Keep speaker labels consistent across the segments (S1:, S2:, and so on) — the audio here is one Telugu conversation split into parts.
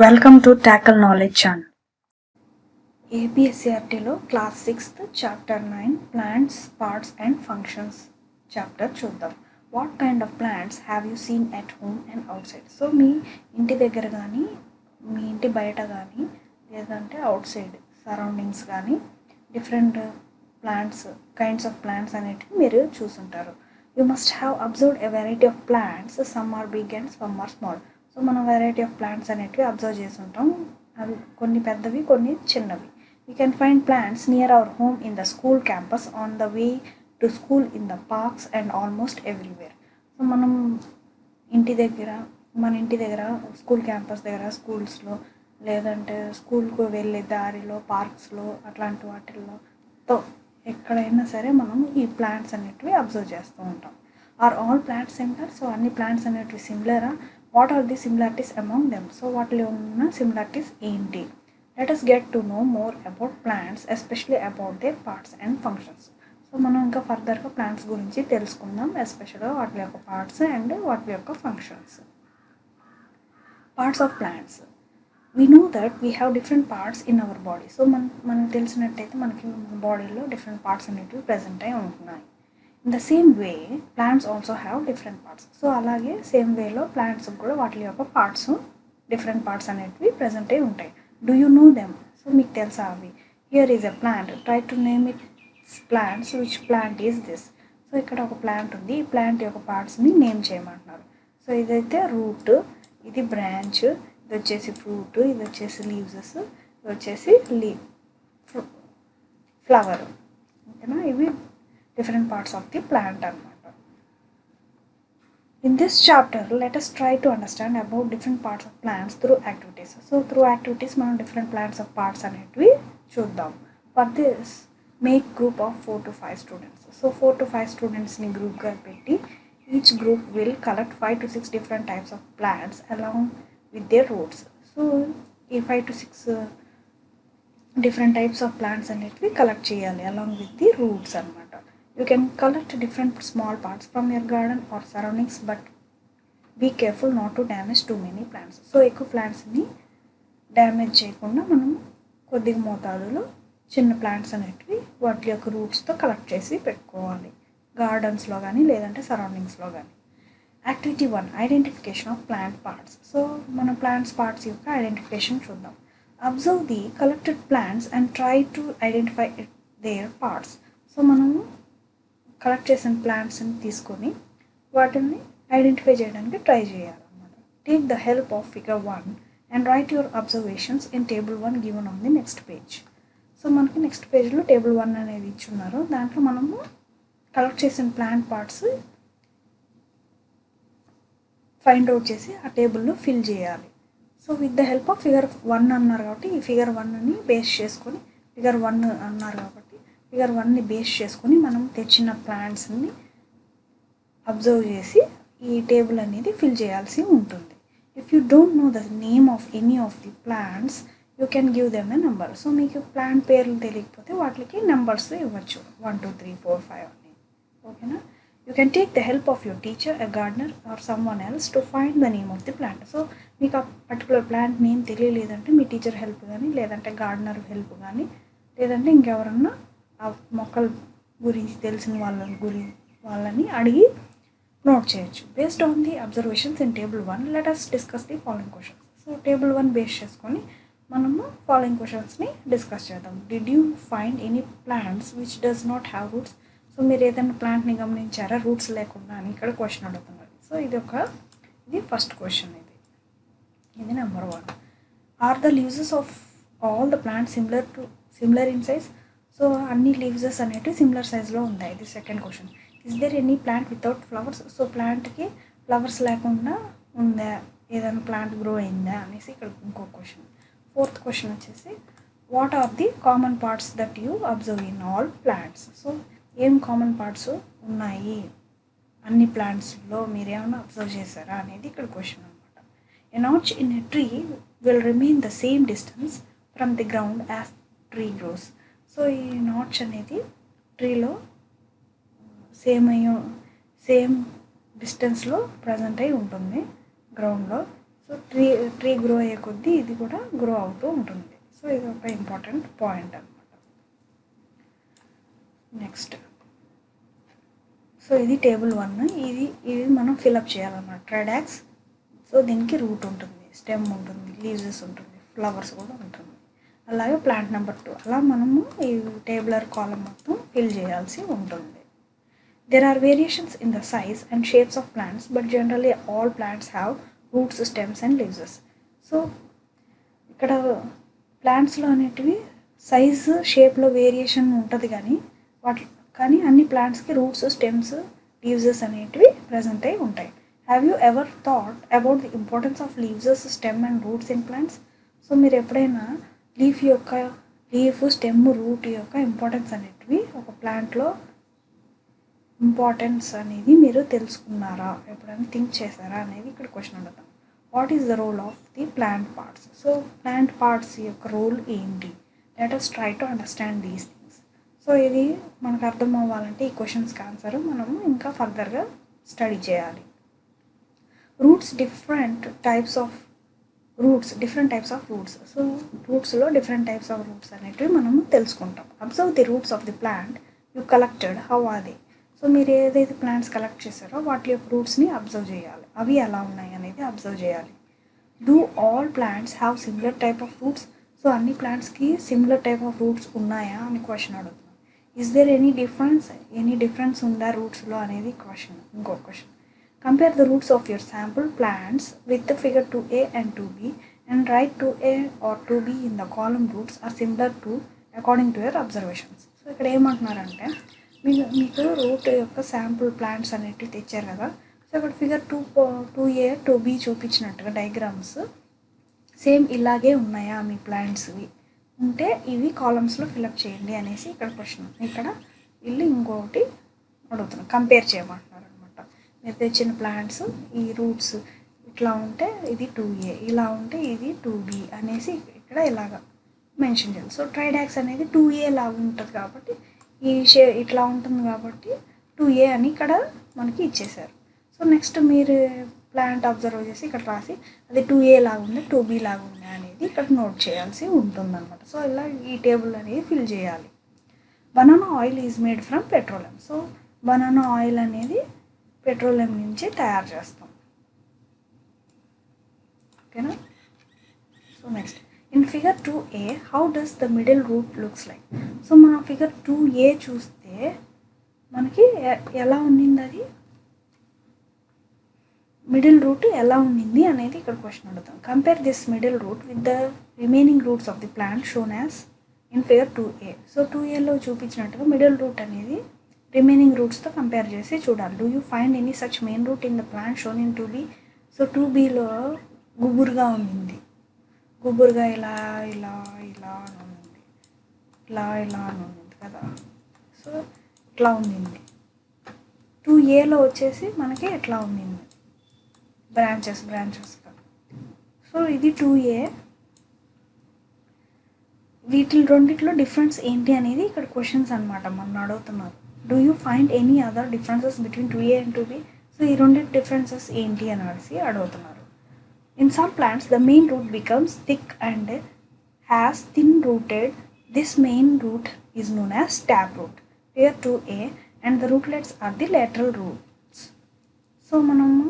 S1: Welcome to Tackle Knowledge Channel. APSCRTలో class 6th chapter 9 plants parts and functions chapter చూద్దాం. What kind of plants have you seen at home and outside? So మీ ఇంటి దగ్గర కానీ మీ ఇంటి బయట కానీ లేదంటే అవుట్ సైడ్ సరౌండింగ్స్ కానీ different plants kinds of plants అనేటివి మీరు చూసుంటారు. You must have observed a variety of plants, some are big and some are small. So మనం వెరైటీ ఆఫ్ ప్లాంట్స్ అనేటివి అబ్జర్వ్ చేసి ఉంటాం. అవి కొన్ని పెద్దవి, కొన్ని చిన్నవి. We can find plants near our home, in the school campus, on the way to school, in the parks and almost everywhere. So మనం మన ఇంటి దగ్గర స్కూల్ క్యాంపస్ దగ్గర, స్కూల్స్లో లేదంటే స్కూల్కు వెళ్ళే దారిలో, పార్క్స్లో అట్లాంటి వాటిల్లో ఎక్కడైనా సరే మనం ఈ ప్లాంట్స్ అనేటివి అబ్జర్వ్ చేస్తూ ఉంటాం. Are all plants similar? So అన్ని ప్లాంట్స్ అనేటివి సిమిలరా? What are the similarities among them? So వాటిలో ఉన్న సిమిలారిటీస్ ఏంటి? Let us get to know more about plants, especially about their parts and functions. So మనం ఇంకా ఫర్దర్గా ప్లాంట్స్ గురించి తెలుసుకుందాం, ఎస్పెషల్గా వాటి యొక్క పార్ట్స్ అండ్ వాటి యొక్క functions. Parts of plants. We know that we have different parts in our body. So మనకు తెలిసినట్టయితే మనకి బాడీలో డిఫరెంట్ పార్ట్స్ అనేటివి ప్రజెంట్ అయి ఉంటున్నాయి. In the same way plants also have different parts. So అలాగే సేమ్ వేలో ప్లాంట్స్ కూడా వాటి యొక్క పార్ట్స్, డిఫరెంట్ పార్ట్స్ అనేటివి ప్రజెంట్ అయి ఉంటాయి. Do you know them? So మీకు తెలుసా అవి? Here is a plant. Try to name its plants. Which plant is this? So ఇక్కడ ఒక ప్లాంట్ ఉంది. ఈ ప్లాంట్ యొక్క పార్ట్స్ని నేమ్ చేయమంటున్నారు. సో ఇదైతే రూట్, ఇది బ్రాంచ్, ఇది వచ్చేసి ఫ్రూట్, ఇది వచ్చేసి లీవ్సెస్, ఇది వచ్చేసి ఫ్లవర్. ఓకేనా? ఇవి different parts of the plant అన్నమాట. In this chapter, let us try to understand about different parts of plants through activities. So through activities, మనం different plants of parts అనేటివి చూద్దాం. For this, make group of 4 to 5 students. So 4 to 5 students-ని గ్రూప్గా పెట్టి each group will collect 5 to 6 different types of plants along with their roots. So ఈ 5 to 6 different types of plants అనేటివి కలెక్ట్ చేయాలి along with the roots అన్నమాట. You can collect different small parts from your garden or surroundings, but be careful not to damage too many plants. So ఎక్కువ ప్లాంట్స్ని డ్యామేజ్ చేయకుండా మనం కొద్దిగా మోతాదులో చిన్న ప్లాంట్స్ అనేటివి వాటి యొక్క రూట్స్తో కలెక్ట్ చేసి పెట్టుకోవాలి, గార్డెన్స్లో కానీ లేదంటే సరౌండింగ్స్లో కానీ. Activity 1, identification of plant parts. So మన ప్లాంట్స్ పార్ట్స్ యొక్క ఐడెంటిఫికేషన్ చూద్దాం. Observe the collected plants and try to identify their parts. So మనము కలెక్ట్ చేసిన ప్లాంట్స్ని తీసుకొని వాటిని ఐడెంటిఫై చేయడానికి ట్రై చేయాలన్నమాట. Take the help of figure 1 and write your observations in table 1 given on the next page. So మనకి నెక్స్ట్ పేజ్లో టేబుల్ 1 అనేది ఇచ్చున్నారు. దాంట్లో మనము కలెక్ట్ చేసిన ప్లాంట్ పార్ట్స్ ఫైండ్ అవుట్ చేసి ఆ టేబుల్లో ఫిల్ చేయాలి. So with the help of figure 1 అన్నారు కాబట్టి ఈ ఫిగర్ 1ని బేస్ చేసుకొని, ఫిగర్ 1 అన్నారు కాబట్టి ఫిగర్ 1ని బేస్ చేసుకొని మనం తెచ్చిన ప్లాంట్స్ని అబ్జర్వ్ చేసి ఈ టేబుల్ అనేది ఫిల్ చేయాల్సి ఉంటుంది. If you don't know the name of any of the plants, you can give them a number. So మీకు ప్లాంట్ పేర్లు తెలియకపోతే వాటికి నెంబర్స్ ఇవ్వచ్చు, 1 2 3 4 5 అని. ఓకేనా? You can take the help of your teacher, a gardener or someone else to find the name of the plant. So మీకు ఆ పర్టికులర్ ప్లాంట్ నేమ్ తెలియలేదంటే మీ టీచర్ హెల్ప్ కానీ లేదంటే గార్డెనర్ హెల్ప్ కానీ లేదంటే ఇంకెవరన్నా ఆ మొక్కల గురించి తెలిసిన వాళ్ళని అడిగి నోట్ చేయొచ్చు. Based on the observations in table 1, let us discuss the following questions. So table 1 base చేసుకొని మనము ఫాలోయింగ్ క్వశ్చన్స్ని డిస్కస్ చేద్దాం. Did you find any plants which does not have roots? So మీరు ఏదైనా ప్లాంట్ని గమనించారా రూట్స్ లేకుండా అని ఇక్కడ క్వశ్చన్ అడుగుతున్నారు. సో ఇది ఫస్ట్ క్వశ్చన్. ఇది number 1. Are the leaves of all the plants similar in size? So అన్ని లీవ్సెస్ అనేటివి సిమిలర్ సైజ్లో ఉన్నాయి. ఇది second question. Is there any plant without flowers? So ప్లాంట్కి ఫ్లవర్స్ లేకుండా ఉందా, ఏదైనా ప్లాంట్ గ్రో అయిందా అనేసి ఇక్కడ ఇంకో క్వశ్చన్. ఫోర్త్ క్వశ్చన్ వచ్చేసి what are the common parts that you observe in all plants? So ఏం కామన్ పార్ట్స్ ఉన్నాయి అన్ని ప్లాంట్స్లో మీరేమైనా అబ్జర్వ్ చేశారా అనేది ఇక్కడ క్వశ్చన్ అనమాట. A notch in a tree will remain the same distance from the ground as tree grows. So ఈ నాచ్ అనేది ట్రీలో సేమ్ డిస్టెన్స్లో ప్రజెంట్ అయి ఉంటుంది గ్రౌండ్లో. సో ట్రీ గ్రో అయ్యే కొద్దీ ఇది కూడా గ్రో అవుతూ ఉంటుంది. సో ఇది ఒక ఇంపార్టెంట్ పాయింట్ అనమాట. నెక్స్ట్, సో ఇది టేబుల్ 1. ఇది మనం ఫిలప్ చేయాలన్నమాట. ట్రైడాక్స్, సో దీనికి రూట్ ఉంటుంది, స్టెమ్ ఉంటుంది, లీవ్స్ ఉంటుంది, ఫ్లవర్స్ కూడా ఉంటుంది. అలాగే ప్లాంట్ నెంబర్ 2, అలా మనము ఈ టేబులర్ కాలం మొత్తం ఫిల్ చేయాల్సి ఉంటుంది. There are variations in the size and shapes of plants, but generally all plants have roots, stems and leaves. So ఇక్కడ ప్లాంట్స్లో అనేటివి సైజు షేప్లో వేరియేషన్ ఉంటుంది, కానీ అన్ని ప్లాంట్స్కి రూట్స్, స్టెమ్స్, లీవ్స్ అనేటివి ప్రజెంట్ అయి ఉంటాయి. Have you ever thought about the importance of leaves, stem and roots in plants? So మీరు ఎప్పుడైనా లీఫ్, స్టెమ్, రూట్ యొక్క ఇంపార్టెన్స్ అనేటివి ఒక ప్లాంట్లో ఇంపార్టెన్స్ అనేది మీరు తెలుసుకున్నారా, ఎప్పుడైనా థింక్ చేశారా అనేది ఇక్కడ క్వశ్చన్ అడుగుతాం. What is the role of the plant parts? So plant parts యొక్క రోల్ ఏంటి? Let us try to understand these things. So ఇది మనకు అర్థం అవ్వాలంటే ఈ క్వశ్చన్స్కి ఆన్సర్ మనము ఇంకా ఫర్దర్గా స్టడీ చేయాలి. Different types of roots. So రూట్స్లో డిఫరెంట్ టైప్స్ ఆఫ్ రూట్స్ అనేటివి మనము తెలుసుకుంటాం. Observe the roots of the plant you collected, how are they? So మీరు ఏదైతే ప్లాంట్స్ కలెక్ట్ చేశారో వాటి యొక్క రూట్స్ని అబ్జర్వ్ చేయాలి, అవి ఎలా ఉన్నాయి అనేది అబ్జర్వ్ చేయాలి. Do all plants have similar type of roots? So అన్ని ప్లాంట్స్కి సిమిలర్ టైప్ ఆఫ్ రూట్స్ ఉన్నాయా అని క్వశ్చన్ అడుగుతున్నాం. ఇస్ దేర్ ఎనీ డిఫరెన్స్ ఉందా రూట్స్లో అనేది ఇంకో question. Compare the roots of your sample plants with the figure 2a and 2b and write 2a or 2b in the column roots are similar to according to your observations. So ఇక్కడ ఏమంటున్నారంటే మీకు రూట్ యొక్క శాంపుల్ ప్లాంట్స్ అనేటివి తెచ్చారు కదా. సో ఇక్కడ ఫిగర్ 2a 2b చూపించినట్టుగా డయాగ్రామ్స్ సేమ్ ఇలాగే ఉన్నాయా మీ ప్లాంట్స్వి? ఉంటే ఇవి కాలమ్స్లో ఫిలప్ చేయండి అనేసి ఇక్కడ క్వశ్చన్. ఇక్కడ వీళ్ళు ఇంకొకటి అడుగుతున్నారు, కంపేర్ చేయమంటున్నారు అనమాట. మీరు తెచ్చిన ప్లాంట్స్ ఈ రూట్స్ ఇట్లా ఉంటే ఇది 2a, ఇలా ఉంటే ఇది 2b అనేసి ఇక్కడ ఇలాగా మెన్షన్ చేయాలి. సో ట్రైడాక్స్ అనేది 2a లాగా ఉంటుంది కాబట్టి ఇట్లా ఉంటుంది కాబట్టి 2a అని ఇక్కడ మనకి ఇచ్చేశారు. సో నెక్స్ట్ మీరు ప్లాంట్ అబ్జర్వ్ చేసి ఇక్కడ రాసి అది 2a లాగా ఉంది, 2b లాగా ఉంది అనేది ఇక్కడ నోట్ చేయాల్సి ఉంటుంది అనమాట. సో ఇలా ఈ టేబుల్ అనేది ఫిల్ చేయాలి. Banana oil is made from petroleum. So banana oil అనేది పెట్రోలియం నుంచి తయారు చేస్తాం. ఓకేనా? So next, in figure 2a how does the middle root looks like? So మనం ఫిగర్ 2a చూస్తే మనకి ఎలా ఉండింది, అది మిడిల్ రూట్ ఎలా ఉండింది అనేది ఇక్కడ క్వశ్చన్ అడుగుతాం. Compare this middle root with the remaining roots of the plant shown as in figure 2a. So 2aలో చూపించినట్టుగా మిడిల్ రూట్ అనేది రిమైనింగ్ రూట్స్తో కంపేర్ చేసి చూడాలి. Do you find any such main root in the plant shown in 2b? So 2bలో గుబురుగా ఉండింది, గుబురుగా ఇలా ఇలా ఇలా అని ఉంది, ఇలా అని ఉంది కదా. సో ఇట్లా ఉండింది. 2aలో వచ్చేసి మనకి ఎట్లా ఉండింది, బ్రాంచెస్గా. సో ఇది 2a. వీటి రెండిట్లో డిఫరెన్స్ ఏంటి అనేది ఇక్కడ క్వశ్చన్స్ అనమాట మనం అడుగుతున్నారు. Do you find any other differences between 2a and 2b? So ఈ రెండింటి డిఫరెన్సెస్ ఏంటి అని అడుగుతున్నారు. In some plants, the main root becomes thick and has thin rooted. This main root is known as taproot. Figure 2a, and the rootlets are the lateral roots. So, manamu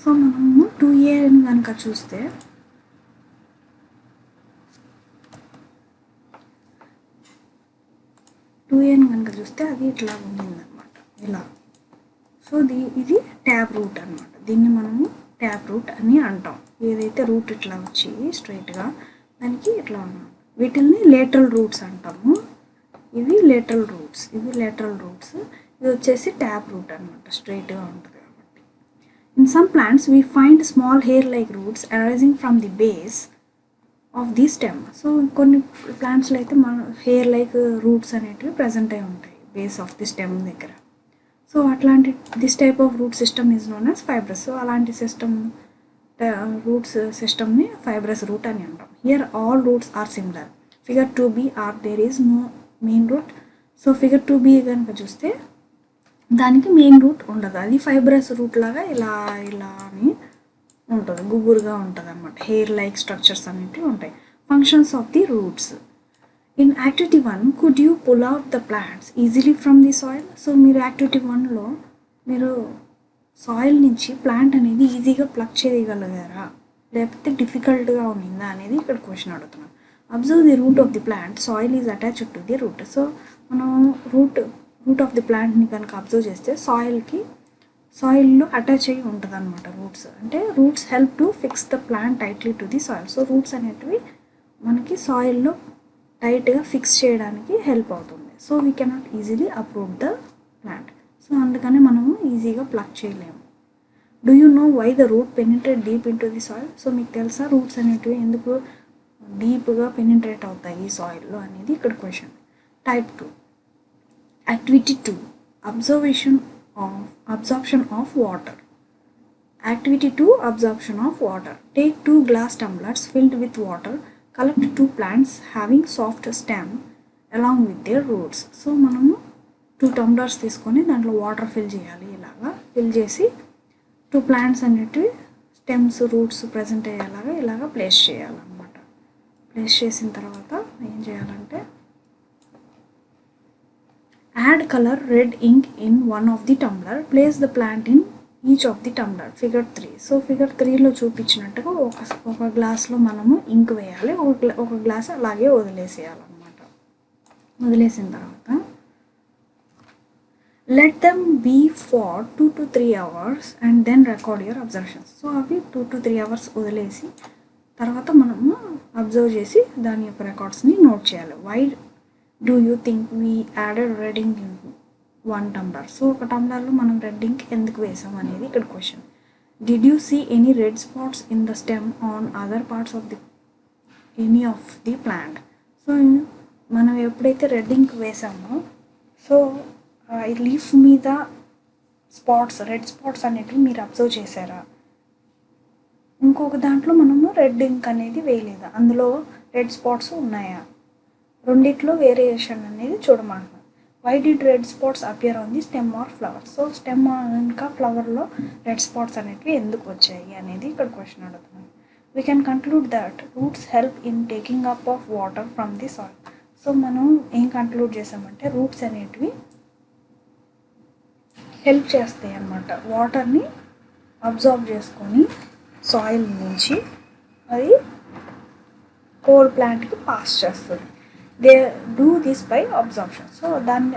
S1: so మనము 2a అని కనుక చూస్తే అది ఇట్లా ఉండిందనమాట, ఇలా. సో సో ఇది ట్యాప్ రూట్ అనమాట. దీన్ని మనము ట్యాప్ రూట్ అని అంటాం. ఏదైతే రూట్ ఇట్లా వచ్చి స్ట్రైట్గా దానికి ఇట్లా అన్నమాట. వీటిల్ని లేటరల్ రూట్స్ అంటాము. ఇవి లేటరల్ రూట్స్, ఇది వచ్చేసి ట్యాప్ రూట్ అనమాట, స్ట్రైట్గా ఉంటుంది కాబట్టి. In some plants we find small hair like roots arising from the base of the stem. So కొన్ని ప్లాంట్స్లో అయితే మన హెయిర్ లైక్ రూట్స్ అనేటివి ప్రజెంట్ అయి ఉంటాయి బేస్ ఆఫ్ ది స్టెమ్ దగ్గర. సో అట్లాంటి this type of root system is known as fibrous. So అలాంటి రూట్స్ సిస్టమ్ని ఫైబ్రస్ రూట్ అని అంటాం. Here all roots are similar. Figure 2b or there is no main root. So figure 2b కనుక చూస్తే దానికి మెయిన్ రూట్ ఉండదు, అది ఫైబ్రస్ రూట్ లాగా ఇలా అని ఉంటుంది, గుబురుగా ఉంటుంది అనమాట. హెయిర్ లైక్ స్ట్రక్చర్స్ అనేటివి ఉంటాయి. Functions of the roots. In activity 1 could you pull out the plants easily from the soil. So మీరు యాక్టివిటీ 1లో మీరు సాయిల్ నుంచి ప్లాంట్ అనేది ఈజీగా ప్లక్ చేయగలిగారా, లేకపోతే డిఫికల్ట్గా ఉండిందా అనేది ఇక్కడ క్వశ్చన్ అడుగుతున్నాం. Observe the root of the plant, soil is attached to the root. So మనం రూట్ ఆఫ్ ది ప్లాంట్ని కనుక అబ్జర్వ్ చేస్తే సాయిల్లో అటాచ్ అయ్యి ఉంటుంది అనమాట రూట్స్. అంటే roots help to fix the plant tightly to the soil. So roots అనేటివి మనకి సాయిల్లో టైట్గా ఫిక్స్ చేయడానికి హెల్ప్ అవుతుంది. So we cannot easily approve the plant. So అందుకని మనము ఈజీగా ప్లక్ చేయలేము. Do you know why the root penetrate deep into the soil. So మీకు తెలుసా రూట్స్ అనేటివి ఎందుకు డీప్గా పెనిట్రేట్ అవుతాయి ఈ సాయిల్లో అనేది ఇక్కడ question. Type 2 activity 2 absorption of water. Activity 2 absorption of water. Take 2 glass tumblers filled with water. Collect 2 plants having soft stem along with their roots. So మనము 2 టంబ్లర్స్ తీసుకొని దాంట్లో వాటర్ ఫిల్ చేయాలి. ఇలాగా ఫిల్ చేసి 2 ప్లాంట్స్ అనేటివి స్టెమ్స్ రూట్స్ ప్రజెంట్ అయ్యేలాగా ఇలాగా ప్లేస్ చేయాలన్నమాట. ప్లేస్ చేసిన తర్వాత ఏం చేయాలంటే add colour red ink in one of the tumbler. Place the plant in each of the tumbler. Figure 3. So figure 3లో చూపించినట్టుగా ఒక గ్లాస్లో మనము ఇంక్ వేయాలి, ఒక గ్లాస్ అలాగే వదిలేసేయాలన్నమాట. వదిలేసిన తర్వాత let them be for 2 to 3 hours and then record your observations. So అవి 2 to 3 hours వదిలేసి తర్వాత మనము అబ్జర్వ్ చేసి దాని యొక్క రికార్డ్స్ని నోట్ చేయాలి. Why do you think we added red ink in 1 tumbler. So ఒక టంబ్లర్లో మనం రెడ్ ఇంక్ ఎందుకు వేసాం అనేది ఇక్కడ question. Did you see any red spots in the stem on other parts of any of the plant. So మనం ఎప్పుడైతే రెడ్ ఇంక్ వేసామో సో ఈ లీఫ్ మీద రెడ్ స్పాట్స్ అనేటివి మీరు అబ్జర్వ్ చేశారా? ఇంకొక దాంట్లో మనము రెడ్ ఇంక్ అనేది వేయలేదు, అందులో రెడ్ స్పాట్స్ ఉన్నాయా? రెండిట్లో వేరియేషన్ అనేది చూడమంటున్నాం. Why did red spots appear on the stem or flower. So stem ఇంకా ఫ్లవర్లో రెడ్ స్పాట్స్ అనేటివి ఎందుకు వచ్చాయి అనేది ఇక్కడ క్వశ్చన్ అడుగుతున్నాం. We can conclude that roots help in taking up of water from the soil. So మనం ఏం కన్క్లూడ్ చేసామంటే రూట్స్ అనేటివి హెల్ప్ చేస్తాయి అన్నమాట, వాటర్ని అబ్జార్బ్ చేసుకొని సాయిల్ నుంచి అది హోల్ ప్లాంట్కి పాస్ చేస్తుంది. They do this by absorption. So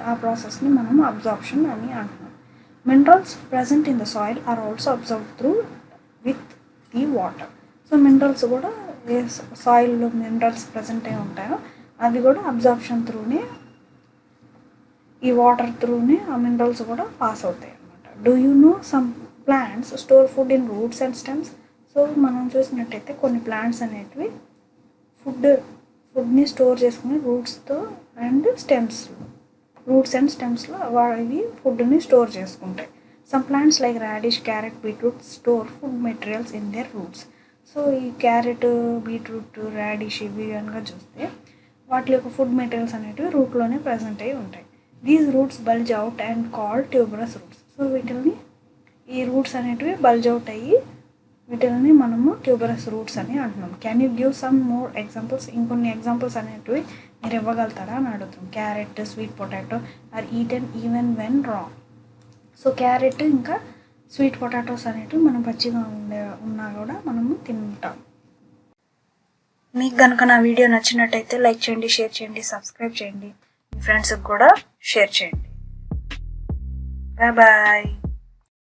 S1: ఆ ప్రాసెస్ని మనం అబ్జార్ప్షన్ అని అంటున్నాం. Minerals present in the soil are also observe through with the water. So minerals కూడా సాయిల్లో మినరల్స్ ప్రజెంట్ అయి ఉంటాయో అవి కూడా అబ్జార్ప్షన్ త్రూనే ఈ వాటర్ త్రూనే ఆ మినరల్స్ కూడా పాస్ అవుతాయి అన్నమాట. Do you no some plants store food in roots and stems. So మనం చూసినట్టయితే కొన్ని ప్లాంట్స్ అనేటివి ఫుడ్ని స్టోర్ చేసుకుని రూట్స్ అండ్ స్టెమ్స్లో ఇవి ఫుడ్ని స్టోర్ చేసుకుంటాయి. Some plants like radish, carrot, beetroot store food materials in there roots. So ఈ క్యారెట్, బీట్రూట్, రాడిష్ ఇవి కనుక చూస్తే వాటి యొక్క ఫుడ్ మెటీరియల్స్ అనేటివి రూట్లోనే ప్రజెంట్ అయి ఉంటాయి. These roots bulge out and called tuberous roots. So ఈ రూట్స్ అనేటివి బల్జ్ అవుట్ అయ్యి వీటిని మనము ట్యూబరస్ రూట్స్ అని అంటున్నాం. Can you give some more examples. ఇంకొన్ని ఎగ్జాంపుల్స్ అనేటివి మీరు ఇవ్వగలుగుతారా అని అడుగుతాం. Carrot, sweet potato or eaten even when raw. So carrot ఇంకా స్వీట్ పొటాటోస్ అనేటివి మనం పచ్చిగా ఉన్నా కూడా మనము తింటాం. మీకు కనుక నా వీడియో నచ్చినట్టయితే లైక్ చేయండి, షేర్ చేయండి, సబ్స్క్రైబ్ చేయండి, మీ ఫ్రెండ్స్కి కూడా షేర్ చేయండి. Bye bye.